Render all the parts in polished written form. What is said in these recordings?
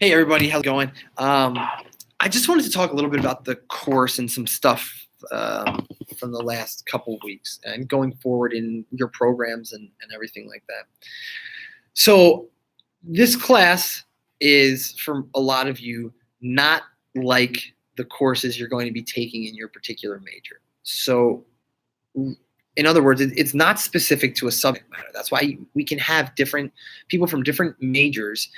Hey everybody, how's it going? I just wanted to talk a little bit about the course and some stuff from the last couple of weeks and going forward in your programs and everything like that. So this class is, for a lot of you, not like the courses you're going to be taking in your particular major. So in other words, it's not specific to a subject matter. That's why we can have different people from different majors,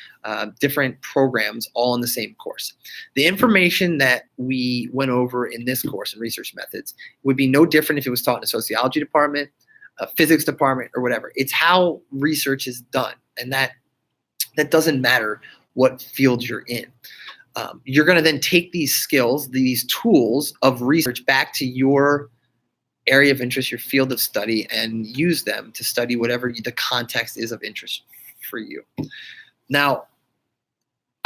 different programs, all in the same course. The information that we went over in this course in research methods would be no different if it was taught in a sociology department, a physics department, or whatever. It's how research is done, and that doesn't matter what field you're in. You're going to then take these skills, these tools of research back to your area of interest, your field of study, and use them to study whatever the context is of interest for you. Now,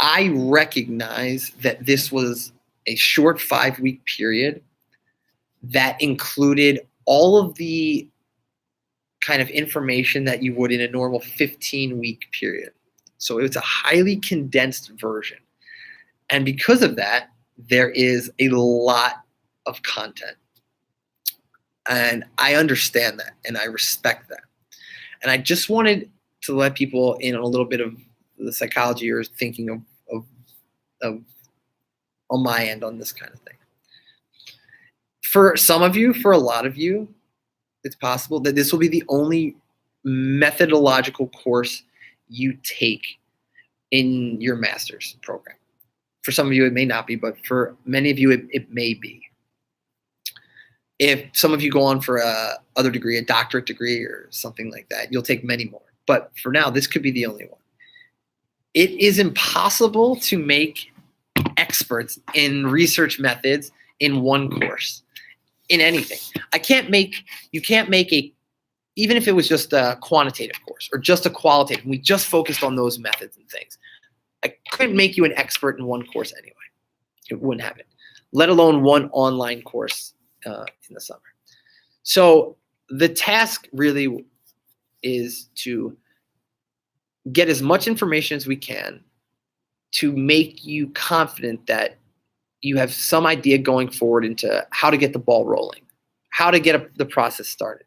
I recognize that this was a short 5-week period that included all of the kind of information that you would in a normal 15-week period. So it's a highly condensed version. And because of that, there is a lot of content. And I understand that, and I respect that. And I just wanted to let people in on a little bit of the psychology or thinking of on my end on this kind of thing. For some of you, for a lot of you, it's possible that this will be the only methodological course you take in your master's program. For some of you, it may not be, but for many of you, it may be. If some of you go on for a other degree, a doctorate degree or something like that, you'll take many more. But for now, this could be the only one. It is impossible to make experts in research methods in one course, in anything. You can't make even if it was just a quantitative course or just a qualitative, and we just focused on those methods and things. I couldn't make you an expert in one course anyway. It wouldn't happen, let alone one online course in the summer. So the task really is to get as much information as we can to make you confident that you have some idea going forward into how to get the ball rolling, how to get the process started.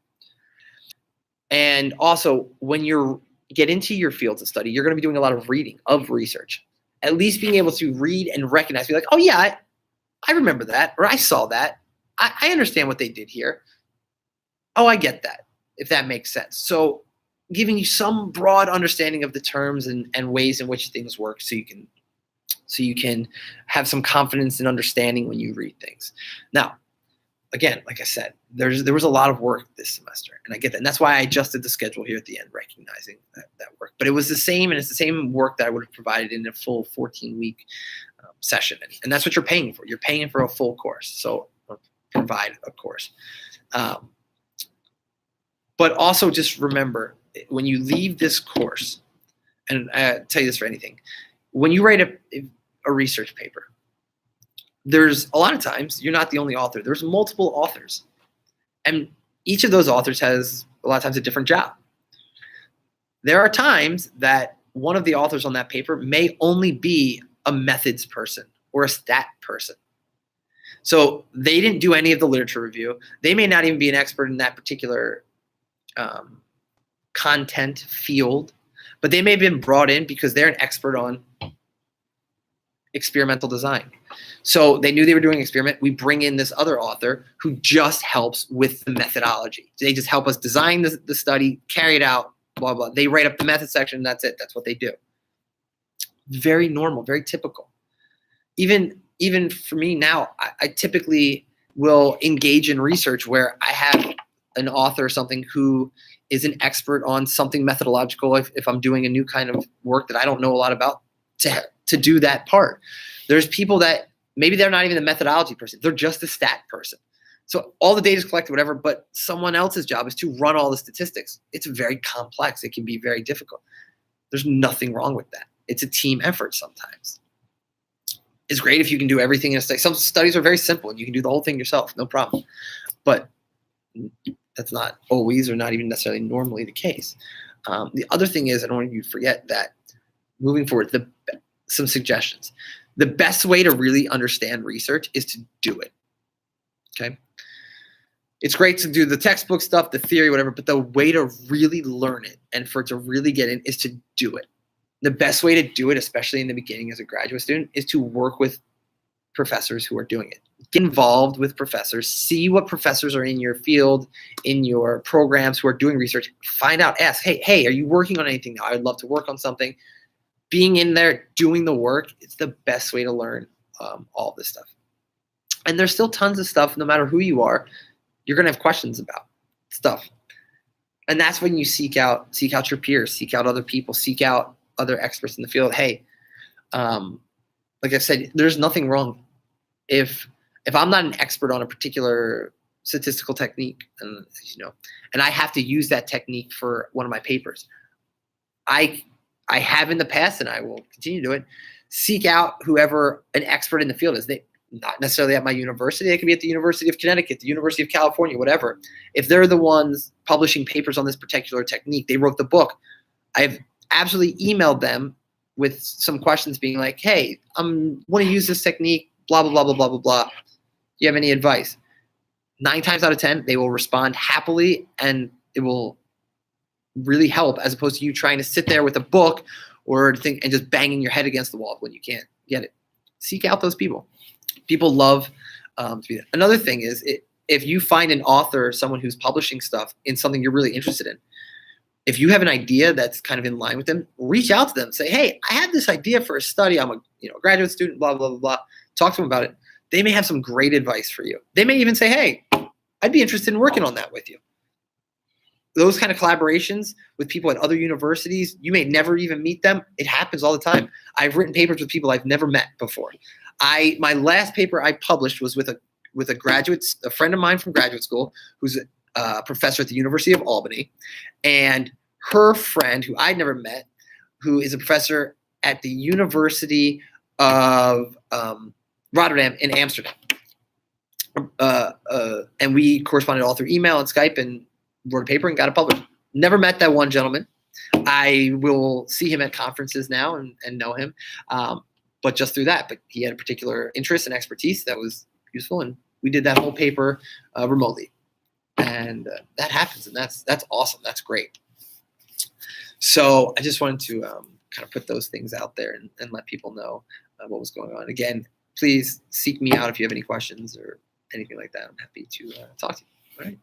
And also, when you get into your fields of study, you're going to be doing a lot of reading of research. At least being able to read and recognize, be like, oh yeah, I remember that, or I saw that. I understand what they did here. Oh, I get that, if that makes sense. So giving you some broad understanding of the terms and ways in which things work so you can have some confidence and understanding when you read things. Now, again, like I said, there was a lot of work this semester, and I get that. And that's why I adjusted the schedule here at the end, recognizing that work. But it was the same, and it's the same work that I would have provided in a full 14-week session. And that's what you're paying for. You're paying for a full course. So provide a course. But also just remember, when you leave this course, and I tell you this for anything, when you write a research paper, there's a lot of times you're not the only author. There's multiple authors. And each of those authors has a lot of times a different job. There are times that one of the authors on that paper may only be a methods person or a stat person. So they didn't do any of the literature review. They may not even be an expert in that particular content field, but they may have been brought in because they're an expert on experimental design. So they knew they were doing an experiment. We bring in this other author who just helps with the methodology. They just help us design the study, carry it out, blah, blah. They write up the method section, and that's it. That's what they do. Very normal, very typical. Even for me now, I typically will engage in research where I have an author or something who is an expert on something methodological if I'm doing a new kind of work that I don't know a lot about to do that part. There's people that maybe they're not even the methodology person. They're just a stat person. So all the data is collected, whatever, but someone else's job is to run all the statistics. It's very complex. It can be very difficult. There's nothing wrong with that. It's a team effort sometimes. It's great if you can do everything in a study. Some studies are very simple and you can do the whole thing yourself, no problem. But that's not always or not even necessarily normally the case. The other thing is, I don't want you to forget that moving forward, some suggestions. The best way to really understand research is to do it. Okay. It's great to do the textbook stuff, the theory, whatever, but the way to really learn it and for it to really get in is to do it. The best way to do it, especially in the beginning as a graduate student, is to work with professors who are doing it. Get involved with professors, see what professors are in your field, in your programs who are doing research. Find out, ask, hey, are you working on anything now? I'd love to work on something. Being in there, doing the work, it's the best way to learn all this stuff. And there's still tons of stuff, no matter who you are, you're going to have questions about stuff. And that's when you seek out your peers, seek out other people, seek out other experts in the field. Hey, like I said, there's nothing wrong if I'm not an expert on a particular statistical technique, and I have to use that technique for one of my papers. I have in the past, and I will continue to do it. Seek out whoever an expert in the field is. They not necessarily at my university. They could be at the University of Connecticut, the University of California, whatever. If they're the ones publishing papers on this particular technique, they wrote the book. I've absolutely emailed them with some questions being like, hey, I want to use this technique, blah, blah, blah, blah, blah, blah, blah. Do you have any advice? 9 times out of 10, they will respond happily, and it will really help, as opposed to you trying to sit there with a book or think and just banging your head against the wall when you can't get it. Seek out those people. People love to be there. Another thing is, if you find an author, someone who's publishing stuff in something you're really interested in, if you have an idea that's kind of in line with them, reach out to them. Say, hey, I have this idea for a study. I'm a graduate student, blah, blah, blah, blah. Talk to them about it. They may have some great advice for you. They may even say, hey, I'd be interested in working on that with you. Those kind of collaborations with people at other universities, you may never even meet them. It happens all the time. I've written papers with people I've never met before. My last paper I published was with a friend of mine from graduate school who's a professor at the University of Albany, and her friend who I'd never met, who is a professor at the University of Rotterdam in Amsterdam. And we corresponded all through email and Skype and wrote a paper and got it published. Never met that one gentleman. I will see him at conferences now and know him. But just through that, but he had a particular interest and expertise that was useful, and we did that whole paper remotely, and that happens, and that's awesome. That's great. So I just wanted to kind of put those things out there and let people know what was going on. Again, please seek me out if you have any questions or anything like that. I'm happy to talk to you. All right.